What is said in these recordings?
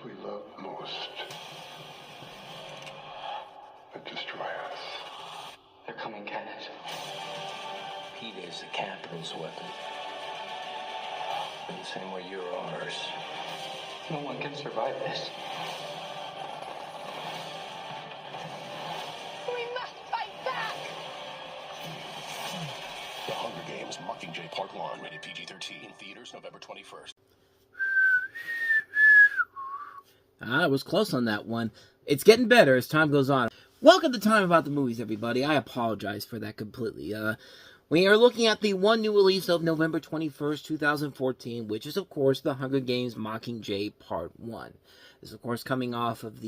we love most that destroy us. They're coming, Katniss. Peter is the Captain's weapon. In the same way you're ours. No one can survive this. We must fight back! The Hunger Games Mockingjay Part 1, rated PG-13, theaters November 21st. I was close on that one. It's getting better as time goes on. Welcome to Time About the Movies, everybody. I apologize for that completely. We are looking at the one new release of November 21st, 2014, which is, of course, The Hunger Games Mockingjay Part 1. This is, of course, coming off of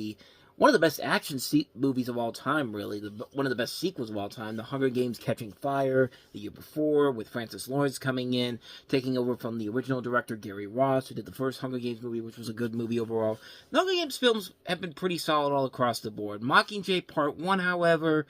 one of the best action movies of all time, really. One of the best sequels of all time, The Hunger Games Catching Fire, the year before, with Francis Lawrence coming in, taking over from the original director, Gary Ross, who did the first Hunger Games movie, which was a good movie overall. The Hunger Games films have been pretty solid all across the board. Mockingjay Part 1, however,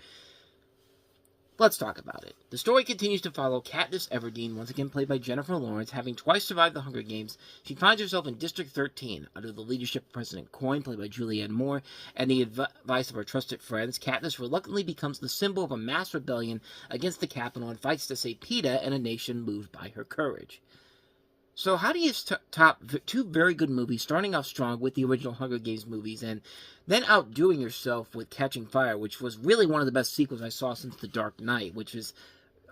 let's talk about it. The story continues to follow Katniss Everdeen, once again played by Jennifer Lawrence. Having twice survived the Hunger Games, she finds herself in District 13 under the leadership of President Coin, played by Julianne Moore, and the advice of her trusted friends. Katniss reluctantly becomes the symbol of a mass rebellion against the Capitol and fights to save PETA and a nation moved by her courage. So how do you top two very good movies, starting off strong with the original Hunger Games movies, and then outdoing yourself with Catching Fire, which was really one of the best sequels I saw since The Dark Knight, which is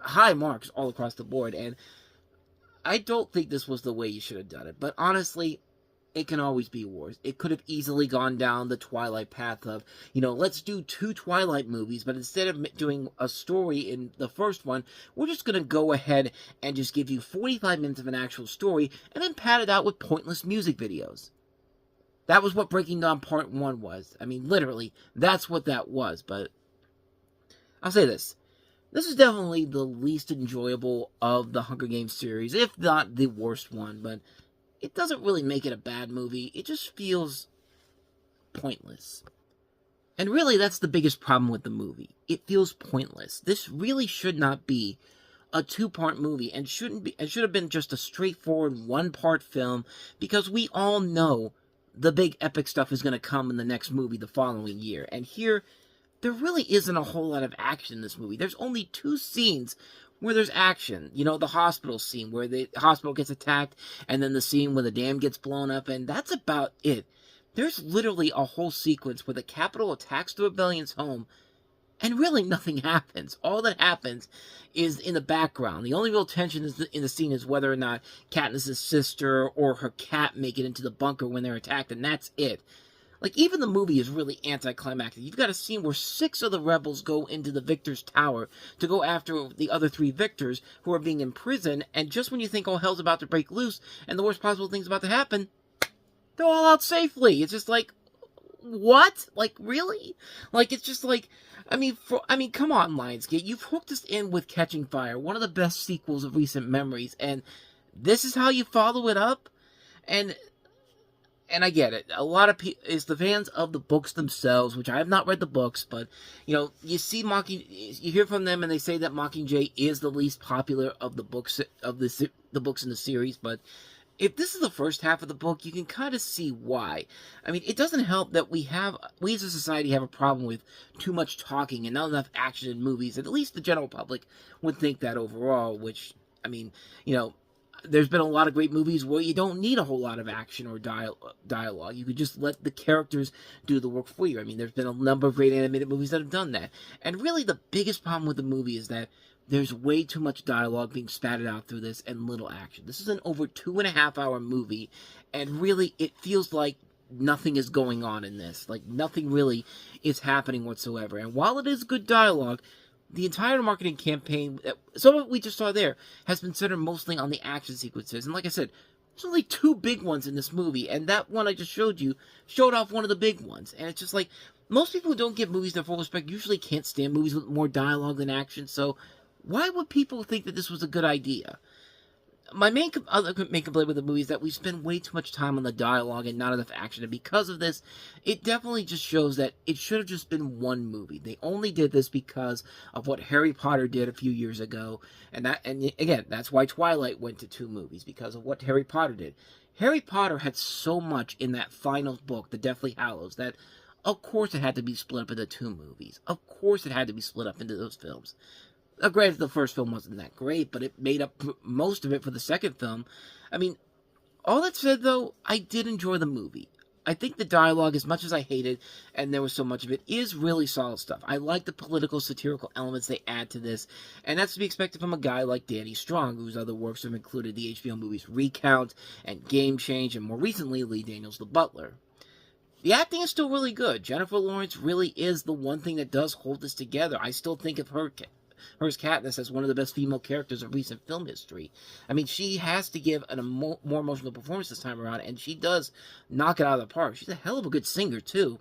high marks all across the board, and I don't think this was the way you should have done it, but honestly, it can always be worse. It could have easily gone down the Twilight path of, let's do two Twilight movies, but instead of doing a story in the first one, we're just going to go ahead and just give you 45 minutes of an actual story, and then pad it out with pointless music videos. That was what Breaking Dawn Part 1 was. I mean, literally, that's what that was, but I'll say this. This is definitely the least enjoyable of the Hunger Games series, if not the worst one, but it doesn't really make it a bad movie. It just feels pointless. And really, that's the biggest problem with the movie. It feels pointless. This really should not be a two-part movie, and it should have been just a straightforward one-part film, because we all know the big epic stuff is going to come in the next movie the following year. And here, there really isn't a whole lot of action in this movie. There's only two scenes where there's action. The hospital scene where the hospital gets attacked, and then the scene where the dam gets blown up, and that's about it. There's literally a whole sequence where the Capitol attacks the rebellion's home, and really nothing happens. All that happens is in the background. The only real tension in the scene is whether or not Katniss' sister or her cat make it into the bunker when they're attacked, and that's it. Like, even the movie is really anticlimactic. You've got a scene where 6 of the rebels go into the Victor's Tower to go after the other 3 Victors who are being imprisoned, and just when you think all hell's about to break loose and the worst possible thing's about to happen, they're all out safely. It's just like, what? Like, really? Like, it's just like, come on, Lionsgate. You've hooked us in with Catching Fire, one of the best sequels of recent memories, and this is how you follow it up? And I get it. A lot of people, it's the fans of the books themselves, which I have not read the books, but, you see you hear from them and they say that Mockingjay is the least popular of the books, the books in the series, but if this is the first half of the book, you can kind of see why. I mean, it doesn't help that we as a society have a problem with too much talking and not enough action in movies, and at least the general public would think that overall, which, there's been a lot of great movies where you don't need a whole lot of action or dialogue. You could just let the characters do the work for you. There's been a number of great animated movies that have done that. And really the biggest problem with the movie is that there's way too much dialogue being spatted out through this and little action. This is an over 2.5-hour movie, and really it feels like nothing is going on in this. Like, nothing really is happening whatsoever. And while it is good dialogue, the entire marketing campaign, some of what we just saw there, has been centered mostly on the action sequences. And like I said, there's only 2 big ones in this movie, and that one I just showed you showed off one of the big ones. And it's just like, most people who don't give movies their full respect usually can't stand movies with more dialogue than action, so why would people think that this was a good idea? My other main complaint with the movie is that we spend way too much time on the dialogue and not enough action, and because of this, it definitely just shows that it should have just been one movie. They only did this because of what Harry Potter did a few years ago, and again, that's why Twilight went to 2 movies, because of what Harry Potter did. Harry Potter had so much in that final book, The Deathly Hallows, that of course it had to be split up into 2 movies. Of course it had to be split up into those films. Granted, the first film wasn't that great, but it made up most of it for the second film. I mean, all that said, though, I did enjoy the movie. I think the dialogue, as much as I hated, and there was so much of it, is really solid stuff. I like the political, satirical elements they add to this, and that's to be expected from a guy like Danny Strong, whose other works have included the HBO movies Recount and Game Change, and more recently, Lee Daniels' The Butler. The acting is still really good. Jennifer Lawrence really is the one thing that does hold this together. I still think of her as Katniss as one of the best female characters of recent film history. I mean, she has to give a more emotional performance this time around, and she does knock it out of the park. She's a hell of a good singer, too.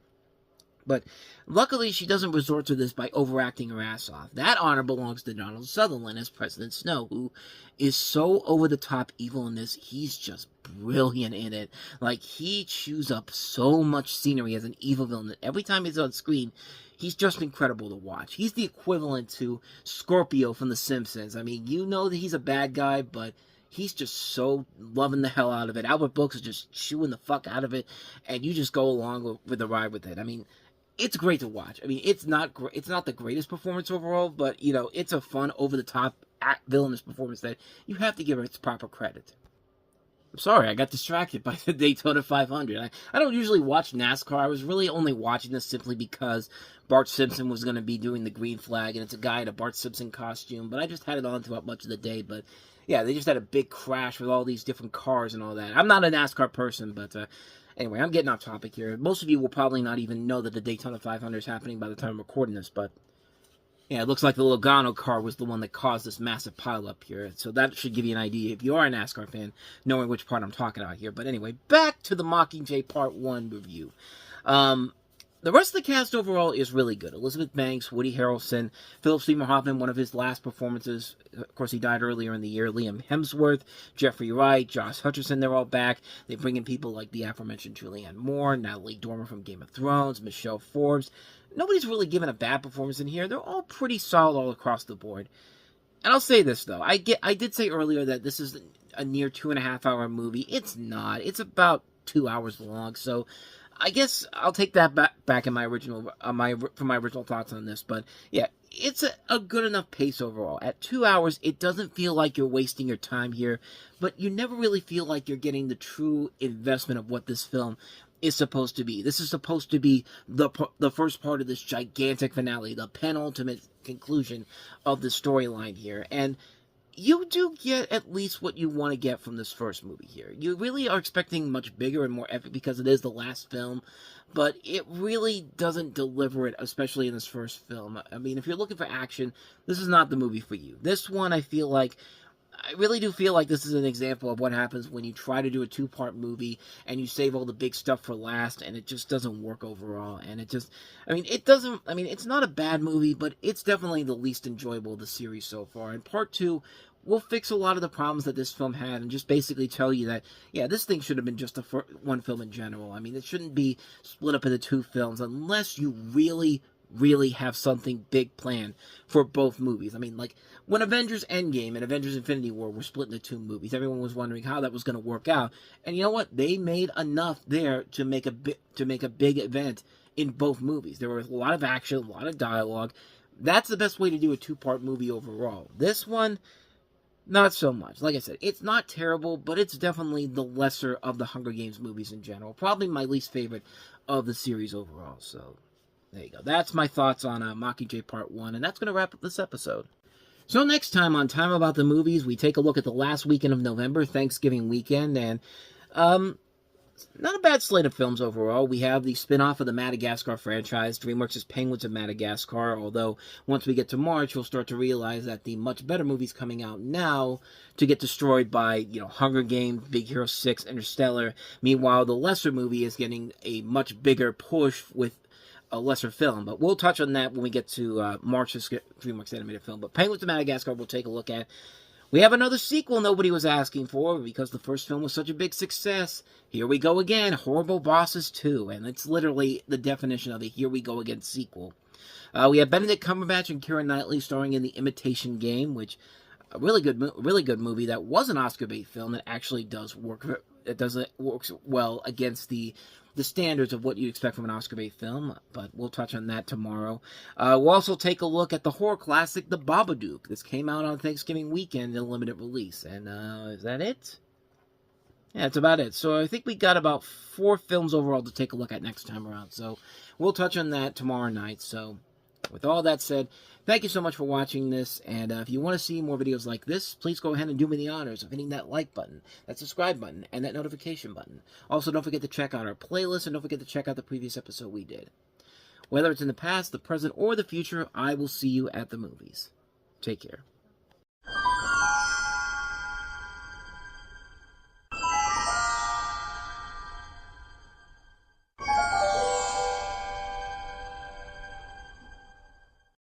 But luckily, she doesn't resort to this by overacting her ass off. That honor belongs to Donald Sutherland as President Snow, who is so over-the-top evil in this. He's just brilliant in it. Like, he chews up so much scenery as an evil villain that every time he's on screen, he's just incredible to watch. He's the equivalent to Scorpio from The Simpsons. I mean, you know that he's a bad guy, but he's just so loving the hell out of it. Albert Brooks is just chewing the fuck out of it, and you just go along with the ride with it. I mean, it's great to watch. I mean, it's not the greatest performance overall, but, you know, it's a fun, over-the-top, villainous performance that you have to give it its proper credit. I'm sorry, I got distracted by the Daytona 500. I don't usually watch NASCAR. I was really only watching this simply because Bart Simpson was going to be doing the green flag, and it's a guy in a Bart Simpson costume, but I just had it on throughout much of the day. But yeah, they just had a big crash with all these different cars and all that. I'm not a NASCAR person, but anyway, I'm getting off topic here. Most of you will probably not even know that the Daytona 500 is happening by the time I'm recording this, but yeah, it looks like the Logano car was the one that caused this massive pileup here. So that should give you an idea, if you are a NASCAR fan, knowing which part I'm talking about here. But anyway, back to the Mockingjay Part 1 review. The rest of the cast overall is really good. Elizabeth Banks, Woody Harrelson, Philip Seymour Hoffman, one of his last performances. Of course, he died earlier in the year. Liam Hemsworth, Jeffrey Wright, Josh Hutcherson, they're all back. They bring in people like the aforementioned Julianne Moore, Natalie Dormer from Game of Thrones, Michelle Forbes. Nobody's really given a bad performance in here. They're all pretty solid all across the board. And I'll say this, though. I did say earlier that this is a near 2.5-hour movie. It's not. It's about 2 hours long, so I guess I'll take that back in my original thoughts on this. But yeah, it's a good enough pace overall. At 2 hours, it doesn't feel like you're wasting your time here, but you never really feel like you're getting the true investment of what this film is supposed to be. This is supposed to be the first part of this gigantic finale, the penultimate conclusion of the storyline here, and you do get at least what you want to get from this first movie here. You really are expecting much bigger and more epic because it is the last film, but it really doesn't deliver it, especially in this first film. I mean, if you're looking for action, this is not the movie for you. This one, I really do feel like this is an example of what happens when you try to do a 2-part movie and you save all the big stuff for last, and it just doesn't work overall. And it's not a bad movie, but it's definitely the least enjoyable of the series so far. And Part 2 will fix a lot of the problems that this film had and just basically tell you that, yeah, this thing should have been just one film in general. I mean, it shouldn't be split up into 2 films unless you really have something big planned for both movies. I mean, like, when Avengers Endgame and Avengers Infinity War were split into 2 movies, everyone was wondering how that was going to work out. And you know what? They made enough there to make a big event in both movies. There was a lot of action, a lot of dialogue. That's the best way to do a 2-part movie overall. This one, not so much. Like I said, it's not terrible, but it's definitely the lesser of the Hunger Games movies in general. Probably my least favorite of the series overall. So there you go. That's my thoughts on Mockingjay Part 1, and that's going to wrap up this episode. So next time on Time About the Movies, we take a look at the last weekend of November, Thanksgiving weekend, and not a bad slate of films overall. We have the spin-off of the Madagascar franchise, DreamWorks' Penguins of Madagascar, although once we get to March, we'll start to realize that the much better movies coming out now to get destroyed by, Hunger Games, Big Hero 6, Interstellar. Meanwhile, the lesser movie is getting a much bigger push with a lesser film, but we'll touch on that when we get to March's DreamWorks animated film. But Penguins of Madagascar we'll take a look at. We have another sequel nobody was asking for because the first film was such a big success. Here we go again, Horrible Bosses 2, and it's literally the definition of a Here We Go Again sequel. We have Benedict Cumberbatch and Keira Knightley starring in The Imitation Game, which a really good movie that was an Oscar bait film that actually does work it doesn't work well against the standards of what you expect from an Oscar bait film, but we'll touch on that tomorrow. We'll also take a look at the horror classic The Babadook. This came out on Thanksgiving weekend in a limited release, and is that it? Yeah, that's about it. So I think we got about 4 films overall to take a look at next time around, so we'll touch on that tomorrow night. So with all that said, thank you so much for watching this, and if you want to see more videos like this, please go ahead and do me the honors of hitting that like button, that subscribe button, and that notification button. Also, don't forget to check out our playlist, and don't forget to check out the previous episode we did. Whether it's in the past, the present, or the future, I will see you at the movies. Take care.